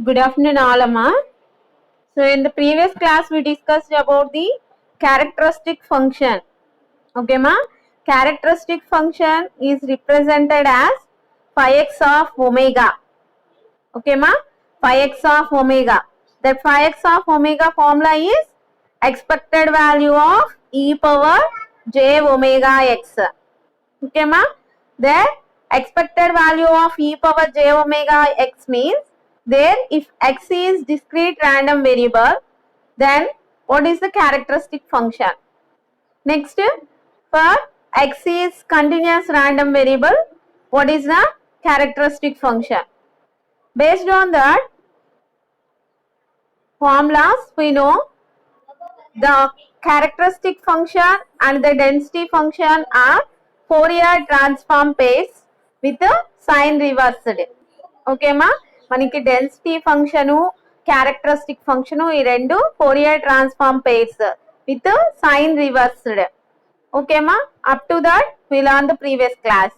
Good afternoon, all, Amma. So, in the previous class, we discussed about the characteristic function. Okay, ma? Characteristic function is represented as phi x of omega. Okay, ma? Phi x of omega. That phi x of omega formula is expected value of e power j omega x. Okay, ma? The expected value of e power j omega x means there if x is discrete random variable, then what is the characteristic function? Next, for x is continuous random variable, what is the characteristic function? Based on that formulas, we know the characteristic function and the density function are Fourier transform pairs with a sign reversed. Okay ma, మనకి density function characteristic function ఈ రెండు Fourier transform pairs with sign reversed. Okay ma, up to that we learned the previous class.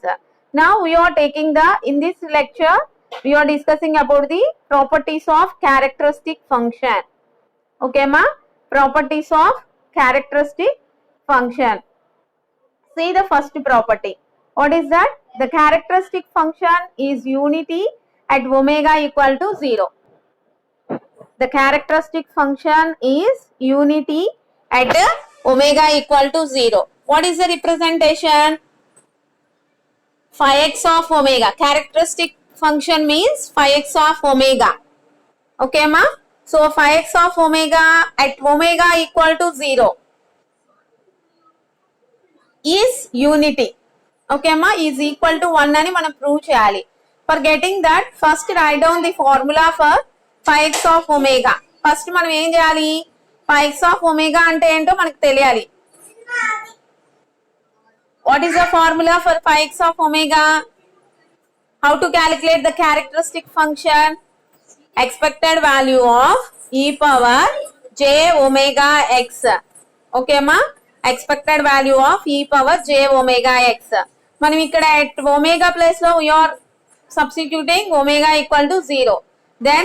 Now we are taking in this lecture we are discussing about the properties of characteristic function. Okay ma, properties of characteristic function. See the first property. What is that? The characteristic function is unity at omega equal to 0. The characteristic function is unity at omega equal to 0. What is the representation? Phi x of omega. Characteristic function means phi x of omega. Okay ma? So phi x of omega at omega equal to 0 is unity. Okay ma, is equal to 1 అని మనం prove చేయాలి. For getting that, first write down the formula for phi x of omega. First మనం ఏం చేయాలి? Phi x of omega అంటే ఏంటో మనకు తెలియాలి. What is the formula for phi x of omega? How to calculate the characteristic function? Expected value of e power j omega x. Okay ma? Expected value of e power j omega x. మనం ఇక్కడ at omega place లో we are substituting omega equal to 0. Then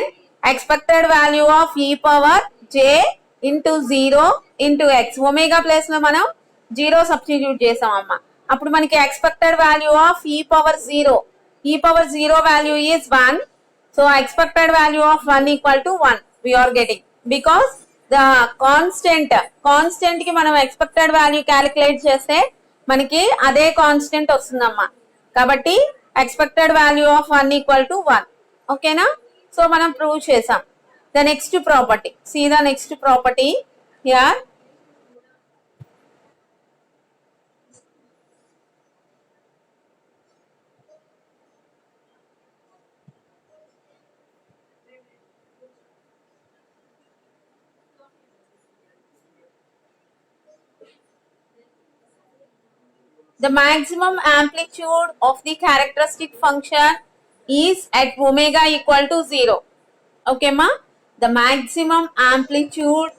expected value of e power j into 0 into x. omega place లో మనం 0 substitute చేసాం అమ్మ. అప్పుడు మనకి expected value of e power 0. e power 0 value is 1. So expected value of 1 equal to 1 we are getting, because the constant కి మనం expected value calculate చేస్తే మనకి అదే కాన్స్టెంట్ వస్తుందమ్మా. కాబట్టి expected value of 1 equal to 1. ఓకేనా? సో మనం prove చేసాం. The next property. See the next property here. The maximum amplitude of the characteristic function is at omega equal to 0. Okay ma? The maximum amplitude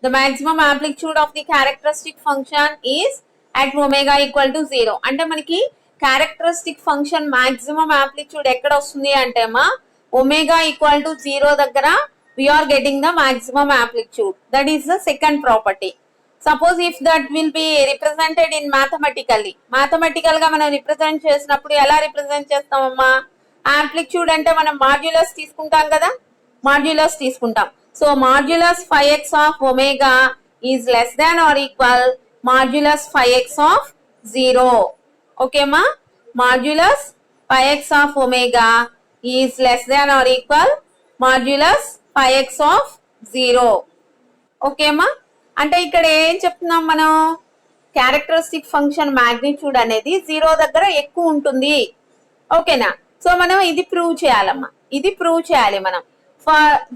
the maximum amplitude of the characteristic function is at omega equal to 0. అంటే మనకి characteristic function maximum amplitude ఎక్కడ వస్తుంది అంటే మా omega equal to 0 దగ్గర we are getting the maximum amplitude. That is the second property. Suppose if that will be represented in mathematically గా మనం represent చేసినప్పుడు ఎలా రిప్రజెంట్ చేస్తామమ్మా? ఆంప్లిట్యూడ్ అంటే మనం మాడ్యులస్ తీసుకుంటాం కదా, మాడ్యులస్ తీసుకుంటాం. So modulus phi x of omega is less than or equal modulus phi x of 0. Okay మా? Modulus phi x of omega is less than or equal modulus phi x of 0. Okay మా? అంటే ఇక్కడ ఏం చెప్తున్నాం మనం? Characteristic function magnitude అనేది 0 దగ్గర ఎక్కువ ఉంటుంది. ఓకేనా? సో మనం ఇది ప్రూవ్ చేయాలమ్మా, ఇది ప్రూవ్ చేయాలి మనం.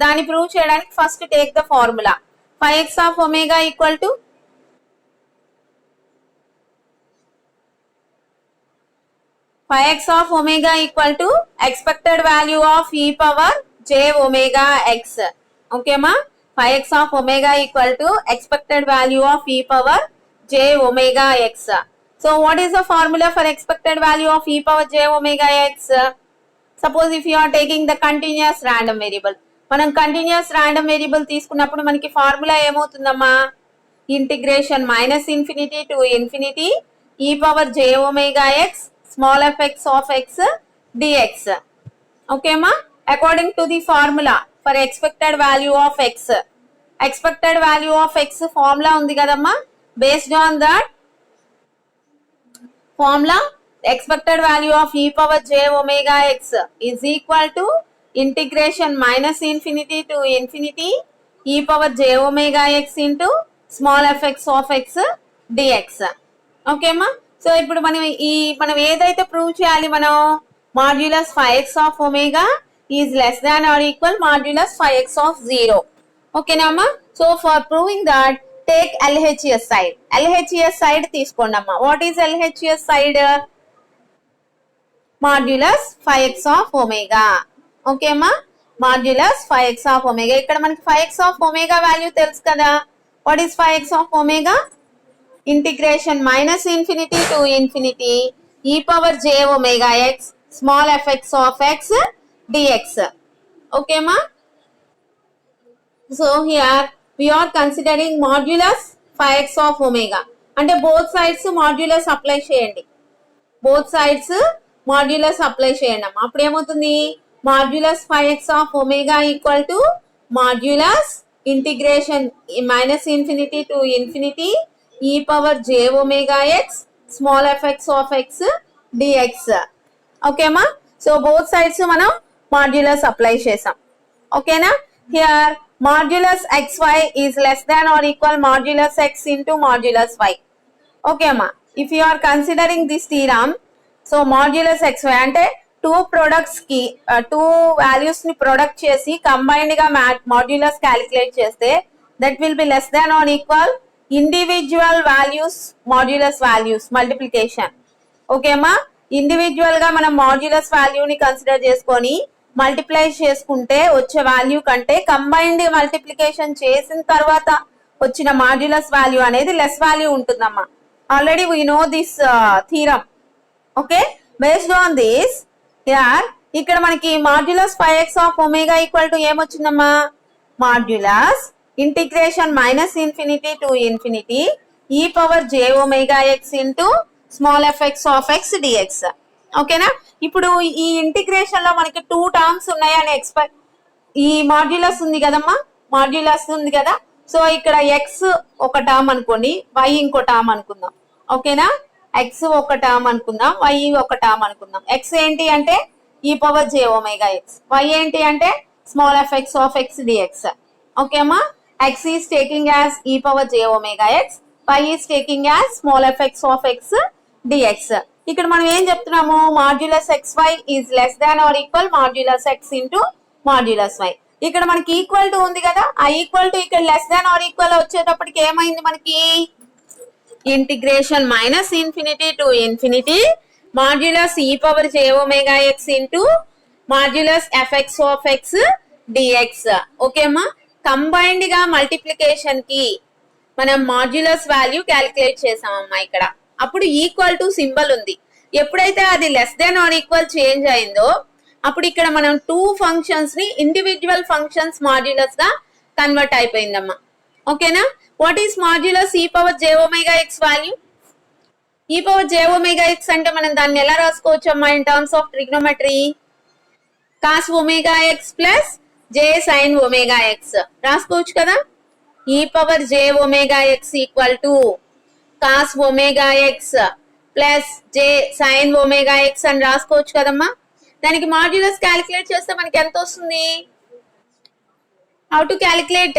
దాన్ని ప్రూవ్ చేయడానికి first take the formula. phi x of omega equal to phi x of omega equal to expected value of e power j omega x. Okay ma? Phi x of omega equal to expected value of e power j omega x. So what is the formula for expected value of e power j omega x? Suppose if you are taking the continuous random variable, మనం continuous random variable తీసుకున్నప్పుడు మనకి formula ఏమవుతుందమ్మా, integration minus infinity to infinity ఈ power j omega x small fx of x dx. Okay అమ్మా, according to the formula for expected value of x. Expected value of x formula ఉంది కదమ్మా, based on that formula expected value of e power j omega x is equal to integration minus infinity to infinity e power j omega x into small fx of x dx. Okay అమ్మా, so ఇప్పుడు మనం ఏదైతే prove చేయాలి, మనం modulus 5x of omega is less than or equal modulus 5x of 0. ఓకేనా అమ్మా, so for proving that take LHS side. LHS side తీసుకోండి అమ్మా. What is LHS side? Modulus 5x of omega. Okay అమ్మా, modulus 5x of omega. ఇక్కడ మనకి 5x of omega value తెలుసు కదా. What is 5x of omega? Integration minus infinity to infinity ఈ power j omega x small fx of x dx. Okay అమ్మా, so here we are considering modulus 5x of omega. అంటే both sides modulus apply చేయండి, both sides modulus apply చేయండి అమ్మా. అప్పుడు ఏమవుతుంది, modulus 5x of omega equal to modulus integration minus infinity to infinity e power j omega x small fx of x dx. Okay అమ్మా, so both sides మనం modulus apply చేసాం. ఓకేనా, here modulus xy is less than or equal modulus x into modulus y. Okay amma, if you are considering this theorem, so modulus xy అంటే two products కి two values ని product చేసి combined గా modulus calculate చేస్తే that will be less than or equal individual values modulus values multiplication. Okay అమ్మా, individual గా మనం modulus వాల్యూని కన్సిడర్ చేసుకొని మల్టిప్లై చేసుకుంటే వచ్చే వాల్యూ కంటే కంబైన్డ్ మల్టిప్లికేషన్ చేసిన తర్వాత వచ్చిన మాడ్యులస్ వాల్యూ అనేది లెస్ వాల్యూ ఉంటుందమ్మా. Already we know this theorem. Okay, based on this here ఇక్కడ మనకి modulus 5x of omega equal to ఏమొచ్చిందమ్మా, modulus integration minus infinity to infinity ఈ power j omega x into small fx of x dx. ఓకేనా, ఇప్పుడు ఈ integration లో మనకి two terms ఉన్నాయని ఎక్స్పెక్ట్, ఈ మాడ్యులస్ ఉంది కదమ్మా, మాడ్యులస్ ఉంది కదా. సో ఇక్కడ ఎక్స్ ఒక టర్మ్ అనుకోండి, వై ఇంకో టర్మ్ అనుకుందాం. ఓకేనా, ఎక్స్ ఒక టర్మ్ అనుకుందాం, వై ఒక టర్మ్ అనుకుందాం. ఎక్స్ ఏంటి అంటే e power j omega x, y ఏంటి అంటే small fx of x dx. Okay అమ్మా, x is taking as e power j omega x, y is taking as small fx of x dx. ఇక్కడ మనం ఏం చెప్తున్నాము, modulus xy is less than or equal modulus x into modulus y. ఇక్కడ మనకి equal to ఉంది కదా, ఆ equal to ఇక్కడ లెస్ దాన్ ఆర్ ఈక్వల్ వచ్చేటప్పటికి ఏమైంది మనకి, integration minus infinity to infinity modulus ఈ power j omega x into modulus fx of x dx. Okay అమ్మా, కంబైన్డ్ గా మల్టిప్లికేషన్ కి మనం మాడ్యులస్ వాల్యూ క్యాలిక్యులేట్ చేసామమ్మా. ఇక్కడ అప్పుడు ఈక్వల్ టు సింబల్ ఉంది. ఎప్పుడైతే అది less than or equal change అయిందో అప్పుడు ఇక్కడ మనం టూ ఫంక్షన్స్ ని ఇండివిజువల్ ఫంక్షన్స్ మాడ్యులస్ గా కన్వర్ట్ అయిపోయిందమ్మా. ఓకేనా, వాట్ ఈస్ మాడ్యులస్ ఈ power j omega x value? E power j omega x అంటే మనం దాన్ని ఎలా రాసుకోవచ్చు అమ్మా in terms of trigonometry? Cos omega x plus j sin omega x రాసుకోవచ్చు కదా. E power j omega x equal to cos omega x plus j sin omega X అని రాసుకోవచ్చు కదమ్మా. దానికి మాడ్యులస్ క్యాలిక్యులేట్ చేస్తే మనకి ఎంత వస్తుంది? How to calculate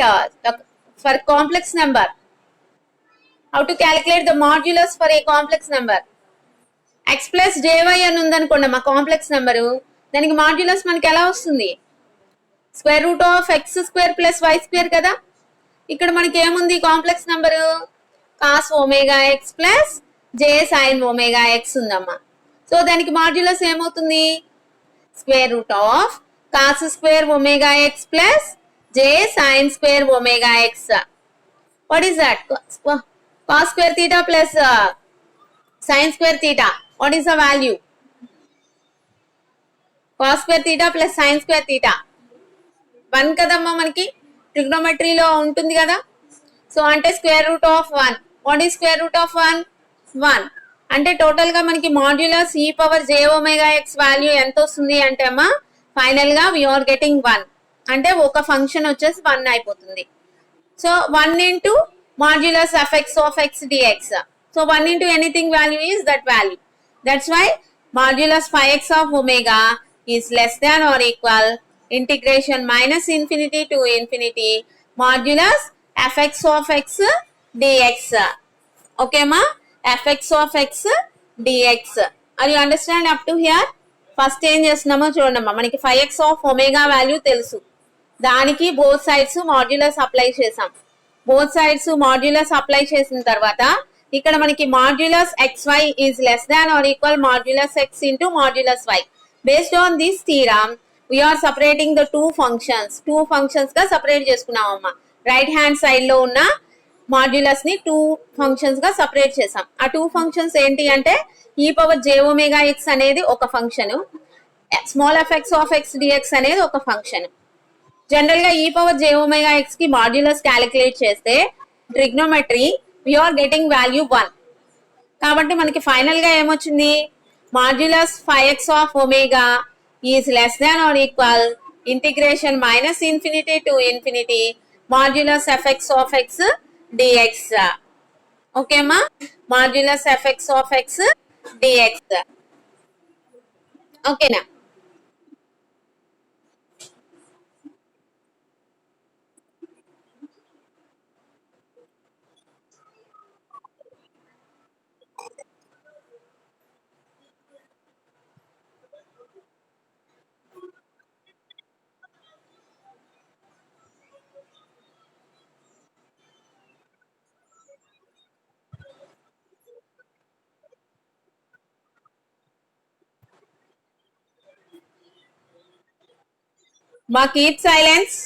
for complex number? How to calculate the modulus for a complex number? x plus jy అని ఉందనుకోండి మా కాంప్లెక్స్ నెంబరు, దానికి మాడ్యులస్ మనకి ఎలా వస్తుంది? Square root of x square plus y square కదా. ఇక్కడ మనకి ఏముంది complex number? Cos omega x plus j sin omega X ఉందమ్మా. సో దానికి మాడ్యులస్ ఏమవుతుంది? Square root of cos square omega x plus j sin square omega X. What is that? Cos square theta plus Sin square theta. What is the value? Cos square theta plus sin square theta. 1 కదమ్మా మనకి ట్రిగ్నోమెట్రీలో ఉంటుంది కదా. So అంటే square root of 1. What is square root of 1? 1. అంటే total గా మనకి modulus e power j omega x value ఎంత వస్తుంది అంటే అమ్మా ఫైనల్ గా వి ఆర్ గెటింగ్ 1. అంటే ఒక ఫంక్షన్ వచ్చేసి 1 అయిపోతుంది. So 1 into modulus fx of x dx. So 1 into anything value is that value. That's why modulus phi x of omega is less than or equal integration minus infinity to infinity modulus fx of x dx. Okay ma? fx of x dx. Are you understand up to here? First ఏం చేస్తున్నామో చూడమ్మా మనకి phi x of omega value తెలుసు. దానికి both sides modulus apply చేసాం. Both sides modulus apply చేసిన తర్వాత ఇక్కడ మనకి modulus xy is less than or equal modulus x into modulus y. Based on this theorem we are separating the two functions గా separate చేసుకున్నాం అమ్మా. రైట్ హ్యాండ్ సైడ్ లో ఉన్న మాడ్యులస్ ని టూ ఫంక్షన్స్ గా సపరేట్ చేసాం. ఆ టూ ఫంక్షన్స్ ఏంటి అంటే e power j omega x అనేది ఒక function, small fx of x dx అనేది ఒక ఫంక్షన్. జనరల్ గా e power j omega x కి మాడ్యులస్ క్యాలిక్యులేట్ చేస్తే trigonometry we are getting value 1. కాబట్టి మనకి ఫైనల్ గా ఏమొచ్చింది? Modulus phi x of omega is less than or equal integration minus infinity to infinity modulus fx of x dx. ఓకేమా? Modulus fx of x dx. ఓకేనా? Ma, keep silence.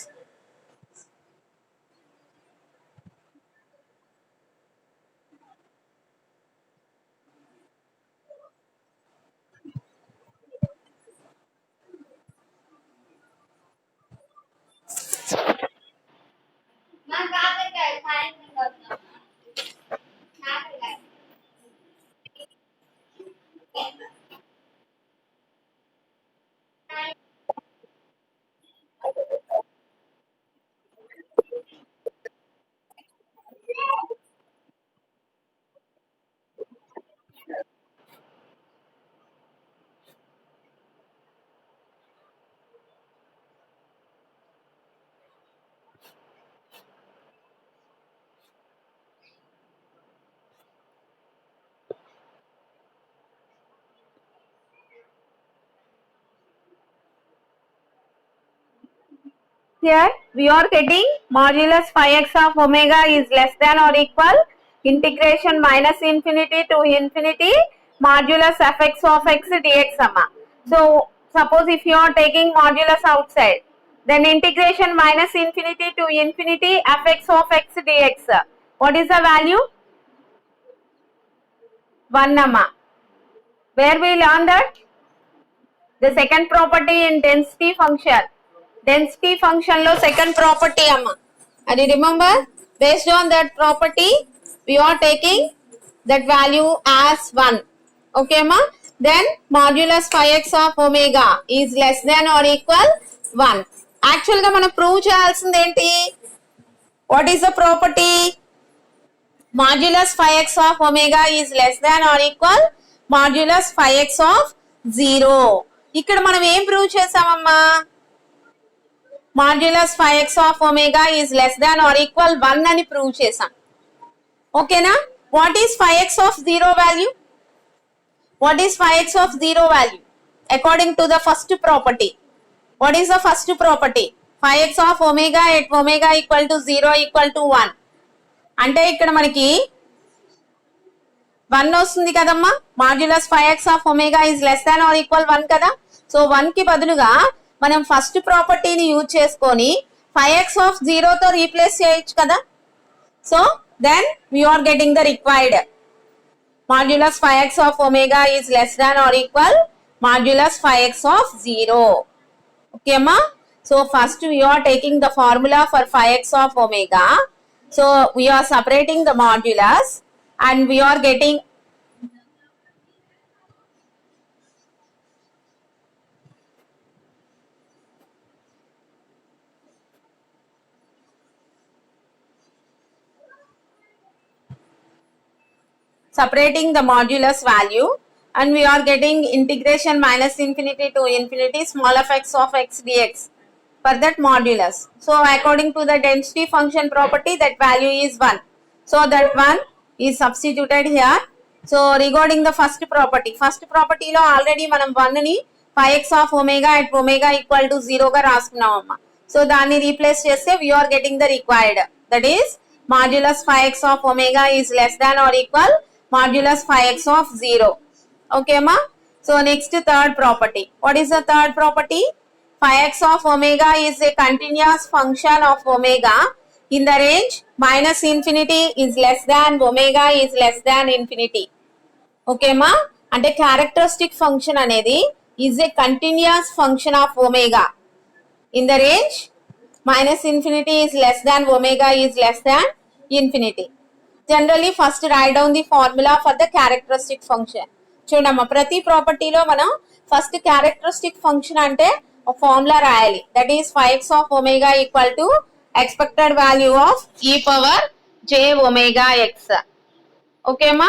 Here we are getting modulus phi x of omega is less than or equal integration minus infinity to infinity modulus fx of x dx amma. So suppose if you are taking modulus outside, then integration minus infinity to infinity fx of x dx. What is the value? 1 amma. Where we learn that? The second property in density function. Density function lo second property amma. And you remember, based on that property we are taking that value as 1. Okay ma? Then modulus phi x of omega is less than or equal 1. Actual ga mana prove cheyalsindi enti? What is the property? Modulus phi x of omega is less than or equal modulus phi x of 0. ఇక్కడ మనం ఏం prove చేసామమ్మా? Modulus phi x of omega is less than or equal 1 అని prove చేసాం. ఓకేనా? What is phi x of 0 value? What is phi x of 0 value according to the first property? What is the first property? phi x of omega at omega equal to 0 equal to 1. అంటే ఇక్కడ మనకి 1 వస్తుంది కదమ్మా. Modulus phi x of omega is less than or equal 1 కదా. So 1 కి బదులుగా మనం first ప్రాపర్టీని యూజ్ చేసుకొని phi x ఆఫ్ 0 తో రీప్లేస్ చేయొచ్చు కదా. So then we are getting the required modulus 5x of omega is less than or equal modulus 5x of 0. Okay ma? So first we are taking the formula for 5x of omega. So we are separating the modulus and we are getting the modulus value, and we are getting integration minus infinity to infinity small f x of x dx for that modulus. So according to the density function property, that value is 1. So that 1 is substituted here. So regarding the first property lo already manam 1 ni 5x of omega at omega equal to 0 ga raskunnam amma. So danni replace cheste we are getting the required, that is modulus 5x of omega is less than or equal modulus 5x of 0. Okay ma? So next third property. What is the third property? 5x of omega is a continuous function of omega in the range minus infinity is less than omega is less than infinity. Okay ma? And a characteristic function anedi is a continuous function of omega in the range minus infinity is less than omega is less than infinity. Generally first write down the formula for the characteristic function. చూడమ్మా ప్రతి ప్రాపర్టీలో మనం first characteristic function అంటే ఒక formula రాయాలి, that is 5x of omega equal to expected value of e power j omega x. ఓకేమా?